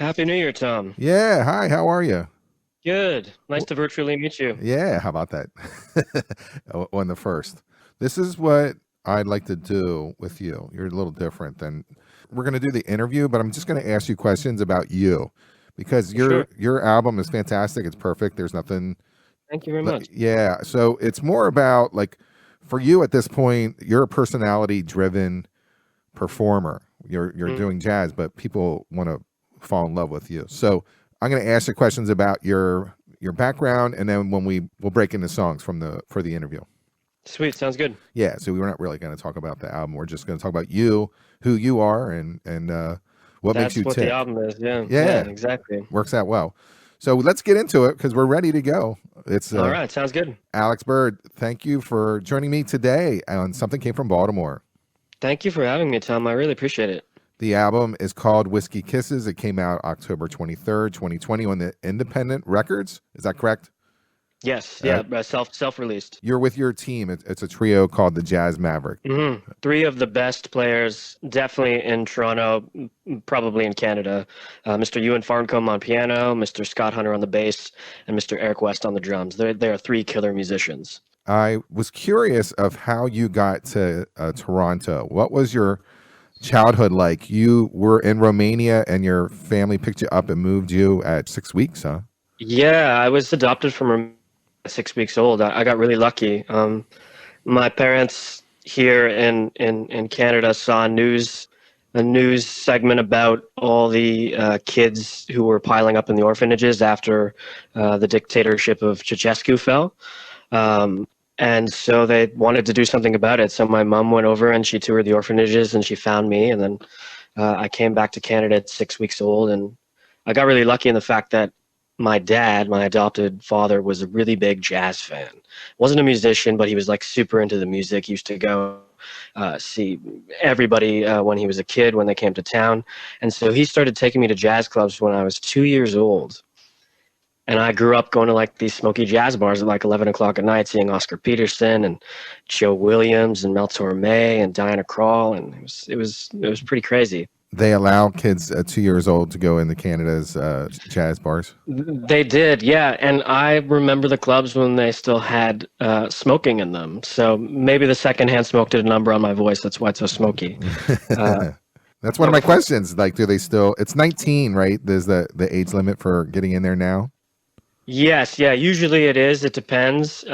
Happy New Year, Tom. Yeah, hi, how are you? Good. Nice to virtually meet you. Yeah, how about that? On the first. This is what I'd like to do with you. You're a little different than we're going to do the interview, but I'm just going to ask you questions about you because your Sure. your album is fantastic. It's perfect. There's nothing Thank you very much. yeah, so it's more about like for you at this point, you're a personality driven performer. You're Mm. doing jazz, but people want to fall in love with you. So I'm going to ask you questions about your background, and then when we'll break into songs from the for the interview. Sweet. Sounds good. Yeah, so we're not really going to talk about the album. We're just going to talk about you, who you are, and what makes That's you what the tick. album is. Yeah. Yeah, Yeah, exactly. works out well. So let's get into it because we're ready to go. It's All right. Sounds good. Alex Bird. Thank you for joining me today on Something Came from Baltimore. Thank you for having me, Tom. I really appreciate it. The album is called Whiskey Kisses. It came out October 23rd, 2020 on the Independent Records. Is that correct? Yes. Uh, Yeah. Self-released. you're with your team. It's a trio called the Jazz Maverick. Three of the best players, definitely in Toronto, probably in Canada. Mr. Ewan Farncombe on piano, Mr. Scott Hunter on the bass, and Mr. Eric West on the drums. They are three killer musicians. I was curious of how you got to Toronto. What was your childhood like? You were in Romania and your family picked you up and moved you at 6 weeks, huh? Yeah, I was adopted from at 6 weeks old. I got really lucky. My parents here in Canada saw a news segment about all the kids who were piling up in the orphanages after the dictatorship of Ceausescu fell. Um, and so they wanted to do something about it. So my mom went over and she toured the orphanages and she found me. And then I came back to Canada at 6 weeks old. And I got really lucky in the fact that my dad, my adopted father, was a really big jazz fan. Wasn't a musician, but he was like super into the music. He used to go see everybody when he was a kid when they came to town. And so he started taking me to jazz clubs when I was 2 years old. And I grew up going to like these smoky jazz bars at like 11 o'clock at night, seeing Oscar Peterson and Joe Williams and Mel Torme and Diana Krall, and it was pretty crazy. They allow kids 2 years old to go into Canada's jazz bars. They did, yeah. And I remember the clubs when they still had smoking in them. So maybe the secondhand smoke did a number on my voice. That's why it's so smoky. Uh, That's one of my questions. Like, do they still? It's 19, right? There's the age limit for getting in there now. yes, yeah. Usually it is. It depends.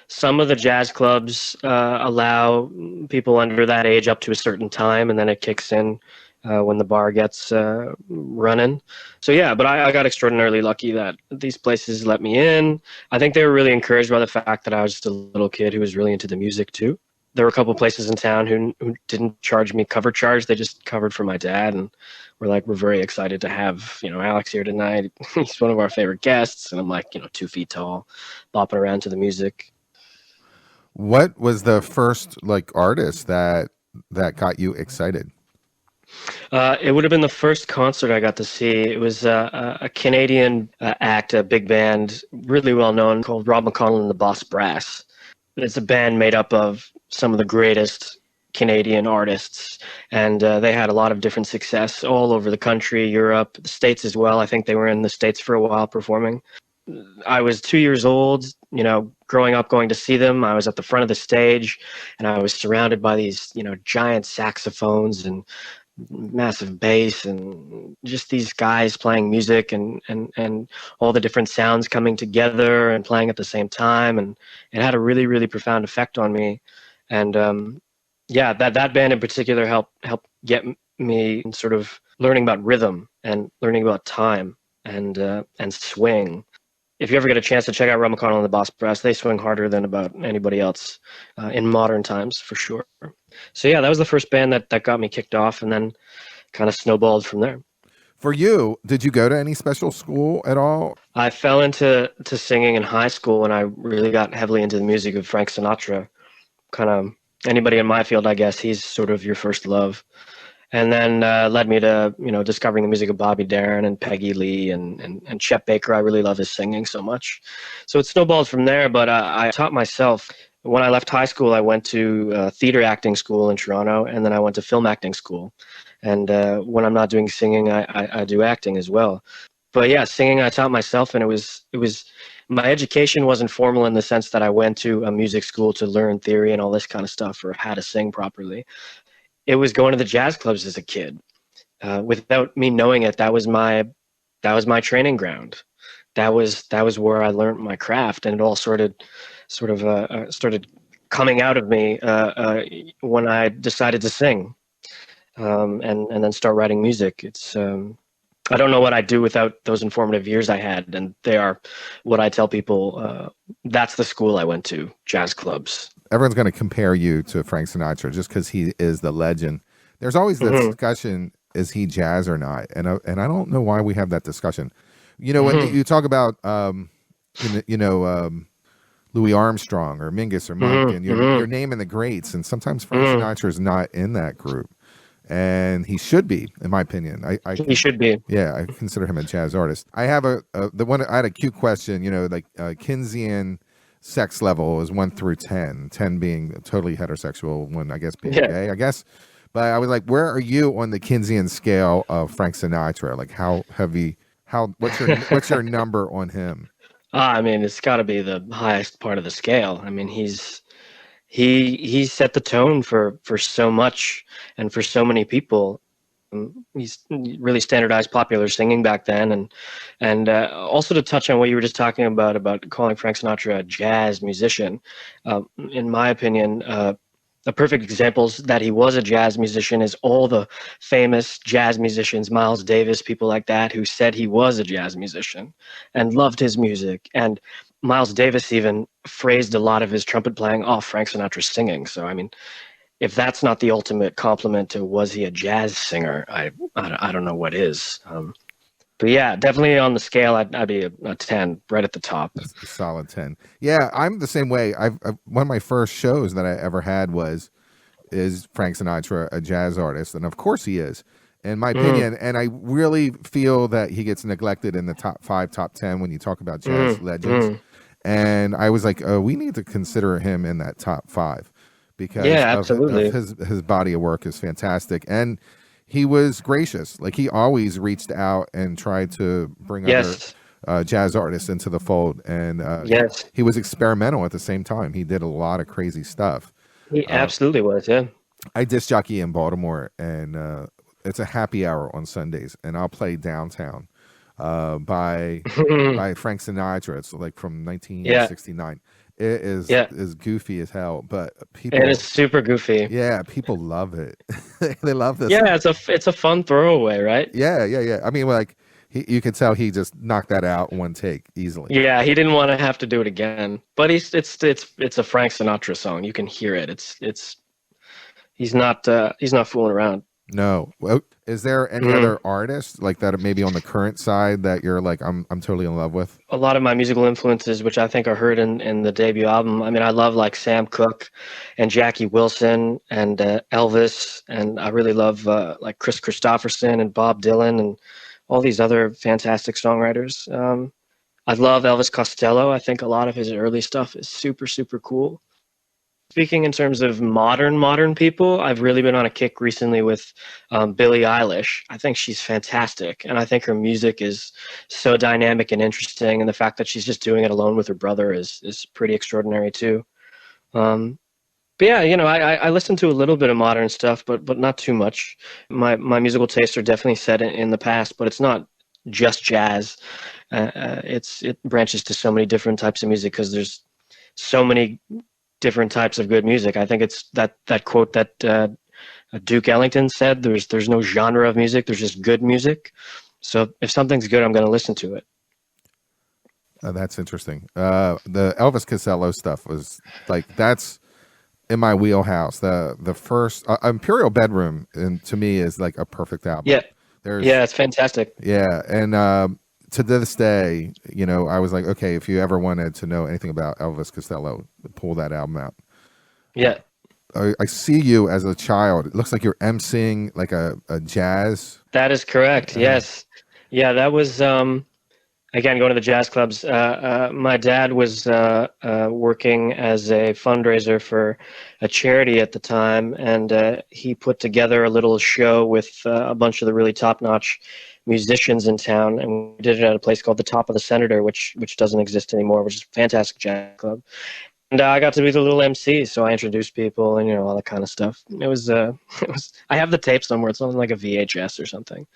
Some of the jazz clubs allow people under that age up to a certain time, and then it kicks in when the bar gets running. So yeah, but I got extraordinarily lucky that these places let me in. I think they were really encouraged by the fact that I was just a little kid who was really into the music too. There were a couple of places in town who didn't charge me cover charge. They just covered for my dad, and we're very excited to have Alex here tonight. He's one of our favorite guests, and I'm like 2 feet tall, bopping around to the music. What was the first like artist that got you excited? It would have been the first concert I got to see. It was a Canadian act, a big band, really well known, called Rob McConnell and the Boss Brass. It's a band made up of some of the greatest Canadian artists, and they had a lot of different success all over the country, Europe, the States as well. I think they were in the States for a while performing. I was 2 years old, growing up going to see them. I was at the front of the stage, and I was surrounded by these, giant saxophones and massive bass and just these guys playing music and all the different sounds coming together and playing at the same time, and it had a really really profound effect on me. And yeah, that band in particular helped get me sort of learning about rhythm and learning about time and swing. If you ever get a chance to check out Rob McConnell and the Boss Brass, they swing harder than about anybody else in modern times, for sure. So yeah, that was the first band that got me kicked off, and then kind of snowballed from there. For you, did you go to any special school at all? I fell into singing in high school when I really got heavily into the music of Frank Sinatra. Kind of anybody in my field, I guess, he's sort of your first love. And then led me to discovering the music of Bobby Darin and Peggy Lee and Chet Baker. I really love his singing so much, so it snowballed from there. But I taught myself. When I left high school, I went to theater acting school in Toronto, and then I went to film acting school. and when I'm not doing singing, I do acting as well. But yeah, singing I taught myself, and it was my education wasn't formal in the sense that I went to a music school to learn theory and all this kind of stuff or how to sing properly. It was going to the jazz clubs as a kid. Without me knowing it, that was my training ground. That was where I learned my craft, and it all started coming out of me when I decided to sing, and then start writing music. I don't know what I'd do without those informative years I had, and they are what I tell people. That's the school I went to, jazz clubs. Everyone's going to compare you to Frank Sinatra just because he is the legend. There's always this discussion: is he jazz or not? And I don't know why we have that discussion. When you talk about Louis Armstrong or Mingus or Monk, and you're naming the greats, and sometimes Frank Sinatra is not in that group, and he should be, in my opinion. He should be. Yeah, I consider him a jazz artist. I have I had a cute question. Like Keynesian sex level is 1 through 10, 10 being totally heterosexual, 1 I guess being gay, I guess. But I was like, where are you on the Keynesian scale of Frank Sinatra? Like, how heavy? What's your number on him? I mean, it's got to be the highest part of the scale. I mean, he set the tone for so much and for so many people. He's really standardized popular singing back then, and also to touch on what you were just talking about calling Frank Sinatra a jazz musician. In my opinion, a perfect example that he was a jazz musician is all the famous jazz musicians, Miles Davis, people like that, who said he was a jazz musician and loved his music. And Miles Davis even phrased a lot of his trumpet playing off Frank Sinatra's singing. So, I mean, if that's not the ultimate compliment to was he a jazz singer, I don't know what is. But yeah, definitely on the scale, I'd be a 10, right at the top. That's a solid 10. Yeah, I'm the same way. One of my first shows that I ever had is Frank Sinatra, a jazz artist, and of course he is, in my opinion. And I really feel that he gets neglected in the top 5, top 10 when you talk about jazz legends. And I was like, oh, we need to consider him in that top 5 because absolutely. of his body of work is fantastic. And he was gracious. Like, he always reached out and tried to bring other jazz artists into the fold. And he was experimental at the same time. He did a lot of crazy stuff. He absolutely was, yeah. I disc jockey in Baltimore, and it's a happy hour on Sundays, and I'll play Downtown by Frank Sinatra. It's like from 1969. It is is goofy as hell, but people. And it's super goofy. Yeah, people love it. They love this. Yeah, it's a fun throwaway, right? Yeah. I mean, like you could tell he just knocked that out in 1 take easily. Yeah, he didn't want to have to do it again. But it's a Frank Sinatra song. You can hear it. He's not fooling around. No. Well, is there any other artist like that maybe on the current side that you're like, I'm totally in love with? A lot of my musical influences, which I think are heard in the debut album. I mean, I love like Sam Cooke and Jackie Wilson and Elvis, and I really love like Chris Christopherson and Bob Dylan and all these other fantastic songwriters. I love Elvis Costello. I think a lot of his early stuff is super, super cool. Speaking in terms of modern people, I've really been on a kick recently with Billie Eilish. I think she's fantastic, and I think her music is so dynamic and interesting, and the fact that she's just doing it alone with her brother is pretty extraordinary too. But yeah, I listen to a little bit of modern stuff, but not too much. My musical tastes are definitely set in the past, but it's not just jazz. It branches to so many different types of music because there's so many different types of good music. I think it's that quote that Duke Ellington said, there's no genre of music, there's just good music. So if something's good, I'm going to listen to it. That's interesting. The Elvis Costello stuff was like, that's in my wheelhouse. The first Imperial Bedroom, and to me, is like a perfect album. Yeah. It's fantastic. Yeah. And to this day, I was like, okay, if you ever wanted to know anything about Elvis Costello, pull that album out. Yeah. I see you as a child. It looks like you're emceeing like a jazz. That is correct. Yes. Yeah, that was Again, going to the jazz clubs. My dad was working as a fundraiser for a charity at the time, and he put together a little show with a bunch of the really top-notch musicians in town, and we did it at a place called the Top of the Senator, which doesn't exist anymore, which is a fantastic jazz club. And I got to be the little MC, so I introduced people and all that kind of stuff. It was it was. I have the tape somewhere. It's on like a VHS or something.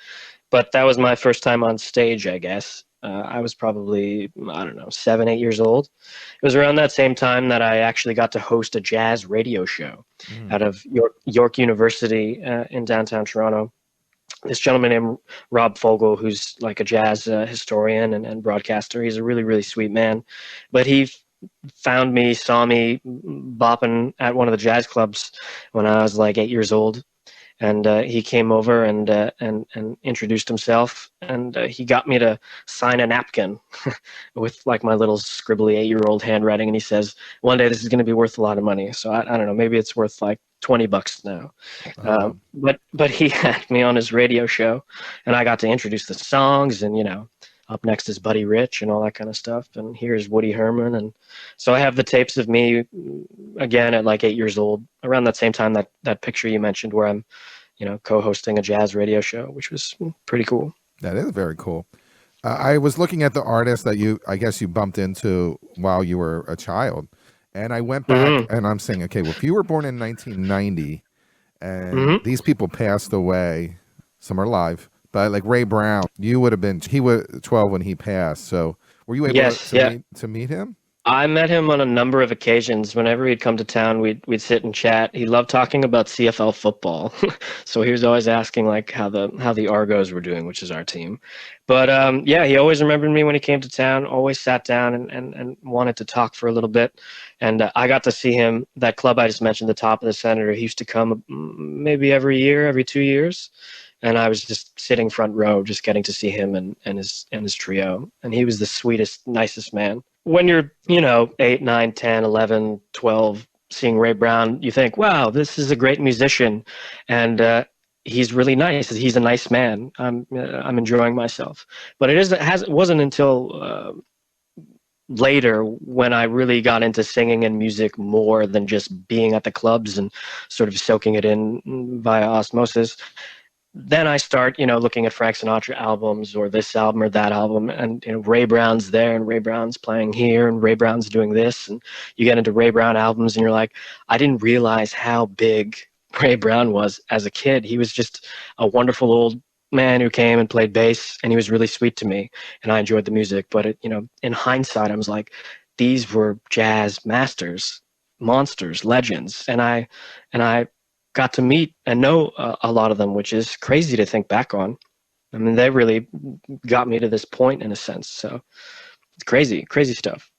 But that was my first time on stage, I guess. I was probably, I don't know, 7, 8 years old. It was around that same time that I actually got to host a jazz radio show Mm. out of York University in downtown Toronto. This gentleman named Rob Fogel, who's like a jazz historian and broadcaster. He's a really, really sweet man. But he found me, saw me bopping at one of the jazz clubs when I was like 8 years old, and he came over and introduced himself, and he got me to sign a napkin with like my little scribbly 8-year-old handwriting, and he says, "One day this is going to be worth a lot of money." So I don't know, maybe it's worth like $20 now. Um, But he had me on his radio show, and I got to introduce the songs, and up next is Buddy Rich and all that kind of stuff, and here's Woody Herman, and so I have the tapes of me again at like 8 years old, around that same time that picture you mentioned where I'm co-hosting a jazz radio show, which was pretty cool. that is very cool. I was looking at the artist that I guess you bumped into while you were a child, and I went back Hmm. and I'm saying, okay, well, if you were born in 1990 and Hmm. these people passed away, some are alive, but like Ray Brown, you would have been, he was 12 when he passed. So were you able Yes, to yeah. meet him? I met him on a number of occasions. Whenever he'd come to town, we'd sit and chat. He loved talking about CFL football, so he was always asking like how the Argos were doing, which is our team. But yeah, he always remembered me when he came to town. Always sat down and wanted to talk for a little bit. And I got to see him. That club I just mentioned, the Top of the Senator. He used to come maybe every year, every 2 years. And I was just sitting front row, just getting to see him and his trio. And he was the sweetest, nicest man. When you're, 8, 9, 10, 11, 12, seeing Ray Brown, you think, wow, this is a great musician. And he's really nice. He's a nice man. I'm enjoying myself. But it wasn't until later when I really got into singing and music more than just being at the clubs and sort of soaking it in via osmosis. Then I start, looking at Frank Sinatra albums or this album or that album, and Ray Brown's there and Ray Brown's playing here and Ray Brown's doing this, and you get into Ray Brown albums and you're like, I didn't realize how big Ray Brown was as a kid. He was just a wonderful old man who came and played bass, and he was really sweet to me, and I enjoyed the music. But in hindsight, I was like, these were jazz masters, monsters, legends, and I got to meet and know a lot of them, which is crazy to think back on. I mean, they really got me to this point in a sense. So it's crazy, crazy stuff.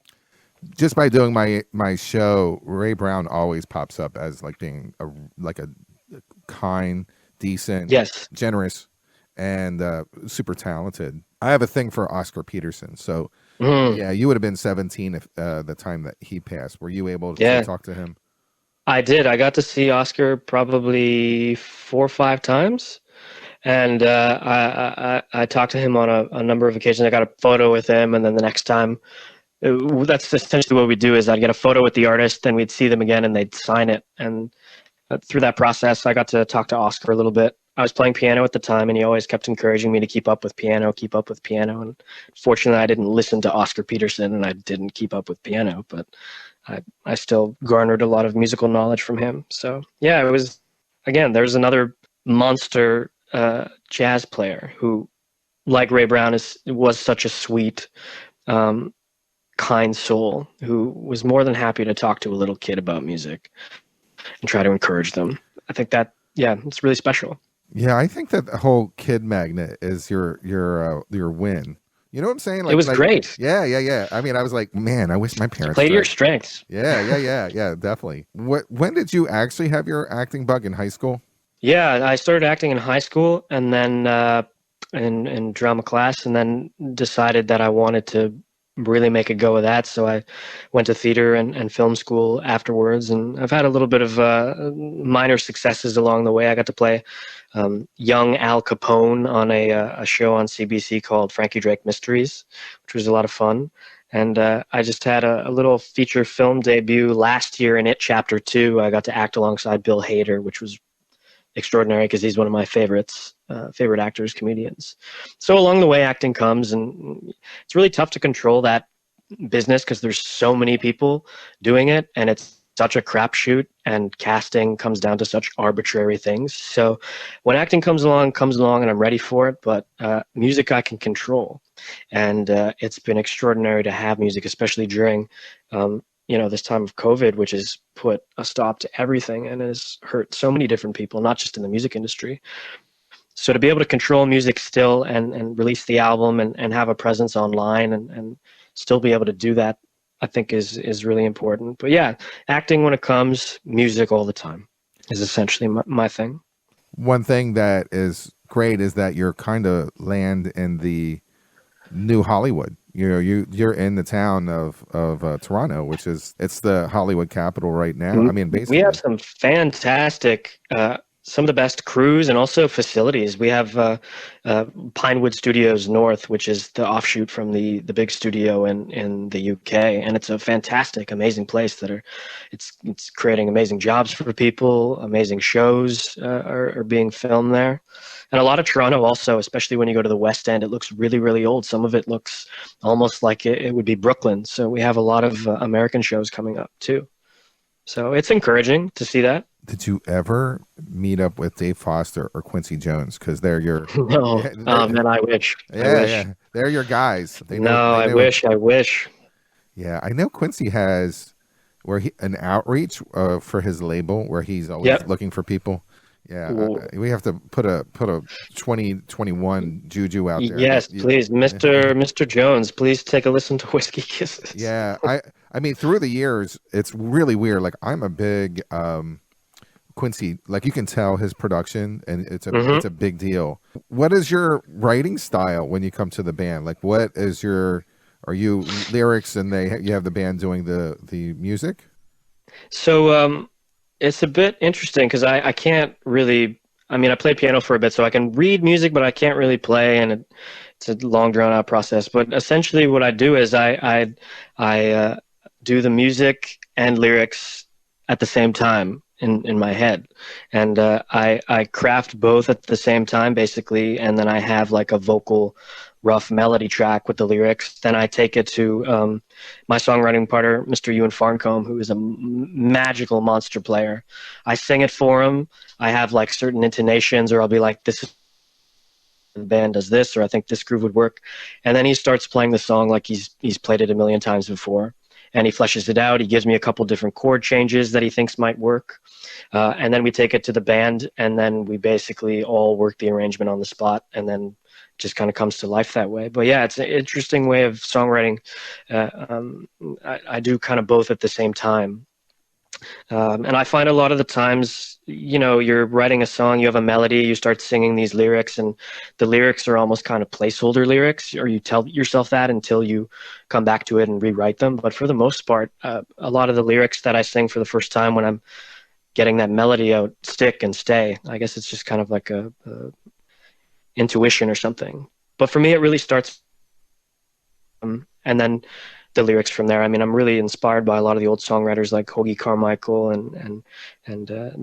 Just by doing my show, Ray Brown always pops up as like being a kind, decent, Yes. generous, and super talented. I have a thing for Oscar Peterson. So Mhm. yeah, you would have been 17 if the time that he passed. Were you able to Yeah, talk to him? I did. I got to see Oscar probably 4 or 5 times. And I talked to him on a number of occasions. I got a photo with him, and then the next time, that's essentially what we do is I'd get a photo with the artist, then we'd see them again, and they'd sign it. And through that process, I got to talk to Oscar a little bit. I was playing piano at the time, and he always kept encouraging me to keep up with piano, keep up with piano. And fortunately, I didn't listen to Oscar Peterson, and I didn't keep up with piano, but I still garnered a lot of musical knowledge from him. So yeah, it was, again, there's another monster jazz player who, like Ray Brown, was such a sweet, um, kind soul who was more than happy to talk to a little kid about music and try to encourage them. I think that, yeah, it's really special. Yeah, I think that the whole kid magnet is your win. You know what I'm saying? It was great. Yeah. I mean, I was like, man, I wish my parents. Play to your strengths. Yeah, definitely. When did you actually have your acting bug in high school? Yeah, I started acting in high school and then in drama class, and then decided that I wanted to really make a go of that. So I went to theater and film school afterwards, and I've had a little bit of minor successes along the way. I got to play young Al Capone on a show on CBC called Frankie Drake Mysteries, which was a lot of fun. And I just had a little feature film debut last year in It Chapter 2. I got to act alongside Bill Hader, which was extraordinary because he's one of my favorite actors, comedians. So along the way, acting comes, and it's really tough to control that business because there's so many people doing it, and it's such a crapshoot, and casting comes down to such arbitrary things. So when acting comes along, and I'm ready for it, but music I can control. And it's been extraordinary to have music, especially during this time of COVID, which has put a stop to everything and has hurt so many different people, not just in the music industry. So to be able to control music still and release the album and have a presence online and still be able to do that, I think is really important. But yeah, acting when it comes, music all the time is essentially my thing. One thing that is great is that you're kind of land in the new Hollywood. You're in the town of Toronto, which it's the Hollywood capital right now. I mean, basically, we have some fantastic, some of the best crews and also facilities. We have Pinewood Studios North, which is the offshoot from the big studio in the UK, and it's a fantastic, amazing place it's creating amazing jobs for people. Amazing shows are being filmed there. And a lot of Toronto also, especially when you go to the West End, it looks really, really old. Some of it looks almost like it would be Brooklyn. So we have a lot of American shows coming up too. So it's encouraging to see that. Did you ever meet up with Dave Foster or Quincy Jones? Because they're your no. Oh man, I wish. Yeah, they're your guys. I wish. Yeah, I know Quincy has an outreach for his label where he's always looking for people. Yeah, we have to put a 2021 juju out there. Yes, please, Mr. Jones, please take a listen to Whiskey Kisses. Yeah, I mean, through the years, it's really weird. Like, I'm a big Quincy. Like, you can tell his production, and it's a big deal. What is your writing style when you come to the band? Like, are you lyrics and you have the band doing the music? So it's a bit interesting because I can't really, I played piano for a bit, so I can read music, but I can't really play, and it's a long drawn out process. But essentially what I do is I do the music and lyrics at the same time in my head. And I craft both at the same time, basically, and then I have like a vocal rough melody track with the lyrics. Then I take it to my songwriting partner, Mr. Ewan Farncombe, who is a magical monster player. I sing it for him. I have like certain intonations, or I'll be like, this is the band does this, or I think this groove would work. And then he starts playing the song like he's played it a million times before. And he fleshes it out. He gives me a couple different chord changes that he thinks might work. And then we take it to the band, and then we basically all work the arrangement on the spot, and then just kind of comes to life that way. But yeah, it's an interesting way of songwriting. I do kind of both at the same time. And I find a lot of the times, you're writing a song, you have a melody, you start singing these lyrics, and the lyrics are almost kind of placeholder lyrics, or you tell yourself that until you come back to it and rewrite them. But for the most part, a lot of the lyrics that I sing for the first time when I'm getting that melody out stick and stay. I guess it's just kind of like a intuition or something. But for me, it really starts, and then the lyrics from there. I'm really inspired by a lot of the old songwriters like Hoagy Carmichael and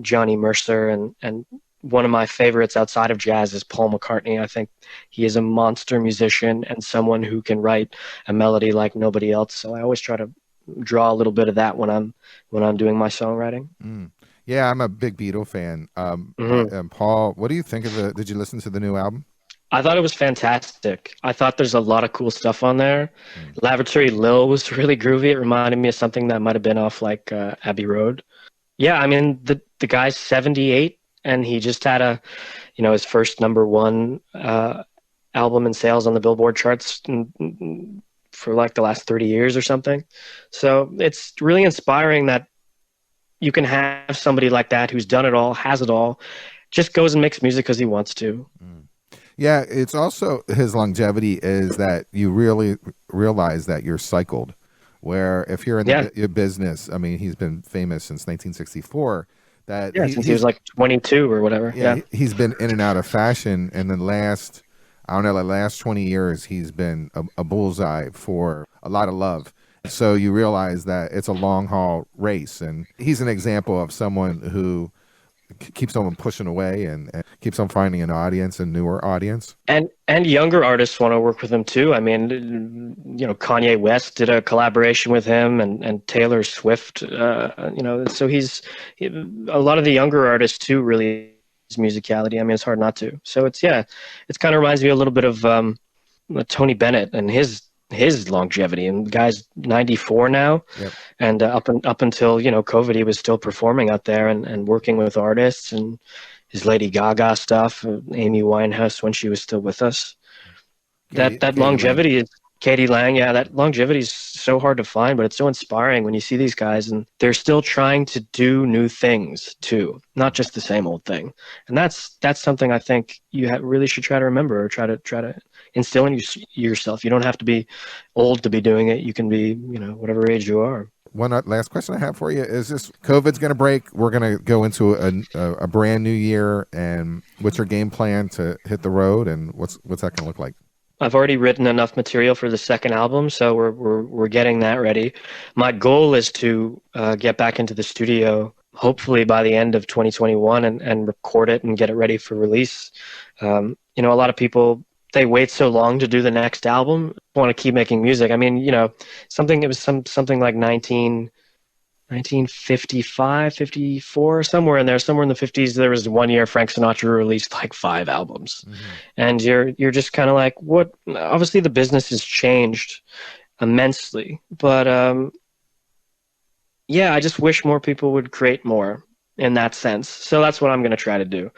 Johnny Mercer, and one of my favorites outside of jazz is Paul McCartney. I think he is a monster musician and someone who can write a melody like nobody else. So I always try to draw a little bit of that when I'm doing my songwriting. Yeah, I'm a big Beatle fan. Paul, what do you think of did you listen to the new album? I thought it was fantastic. I thought there's a lot of cool stuff on there. Laboratory Lil was really groovy. It reminded me of something that might have been off like Abbey Road. Yeah, the guy's 78, and he just had his first #1 album in sales on the Billboard charts for like the last 30 years or something. So it's really inspiring that you can have somebody like that who's done it all, has it all, just goes and makes music because he wants to. Yeah, it's also his longevity is that you really realize that you're cycled. Where if you're in the Yeah, business, I mean, he's been famous since 1964. That yeah, since he was like 22 or whatever. yeah, Yeah. he's been in and out of fashion, and the last, I don't know, the last 20 years, he's been a bullseye for a lot of love. So you realize that it's a long haul race, and he's an example of someone who keeps on pushing away and keeps on finding an audience, a newer audience. And younger artists want to work with him too. I mean, Kanye West did a collaboration with him, and Taylor Swift. So a lot of the younger artists too. Really, his musicality. I mean, it's hard not to. So it's kind of reminds me a little bit of Tony Bennett and his longevity. And the guy's 94 now, Yep. and up until COVID, he was still performing out there and working with artists and his Lady Gaga stuff, Amy Winehouse when she was still with us. That Katie longevity is Katie Lang. Yeah, that longevity is so hard to find, but it's so inspiring when you see these guys and they're still trying to do new things too, not just the same old thing. And that's something I think you really should try to remember or try to instill in yourself. You don't have to be old to be doing it. You can be, whatever age you are. One last question I have for you is this: COVID's going to break. We're going to go into a brand new year, and what's your game plan to hit the road, and what's that going to look like? I've already written enough material for the second album, so we're getting that ready. My goal is to get back into the studio, hopefully by the end of 2021, and record it and get it ready for release. A lot of people, they wait so long to do the next album, want to keep making music. I mean, something like 1955, 54, somewhere in there, somewhere in the 50s, there was 1 year Frank Sinatra released like 5 albums. Mm-hmm. And you're just kind of like, what? Obviously the business has changed immensely, but I just wish more people would create more in that sense. So that's what I'm going to try to do.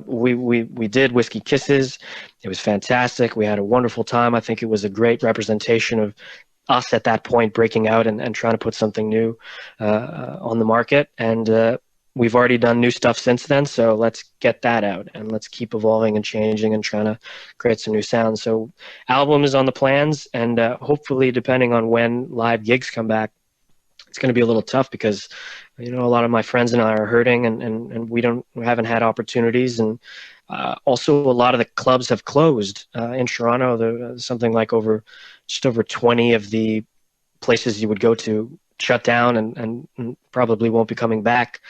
We did Whiskey Kisses. It was fantastic. We had a wonderful time. I think it was a great representation of us at that point breaking out and trying to put something new on the market. And we've already done new stuff since then. So let's get that out and let's keep evolving and changing and trying to create some new sounds. So album is on the plans, and hopefully, depending on when live gigs come back, it's going to be a little tough because a lot of my friends and I are hurting, and we haven't had opportunities, and also a lot of the clubs have closed in Toronto. There's something like just over 20 of the places you would go to shut down and probably won't be coming back.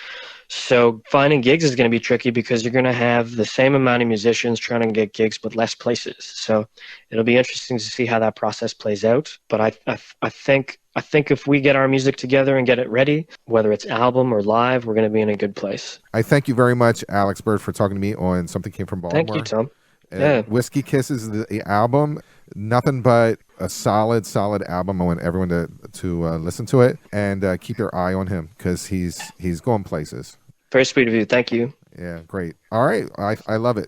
So finding gigs is going to be tricky because you're going to have the same amount of musicians trying to get gigs but less places. So it'll be interesting to see how that process plays out. But I think if we get our music together and get it ready, whether it's album or live, we're going to be in a good place. I thank you very much, Alex Bird, for talking to me on Something Came from Baltimore. Thank you, Tom. Yeah. Whiskey Kisses, the album, nothing but a solid album. I want everyone to listen to it and keep your eye on him because he's going places. Very sweet of you. Thank you. Yeah, great. All right. I love it.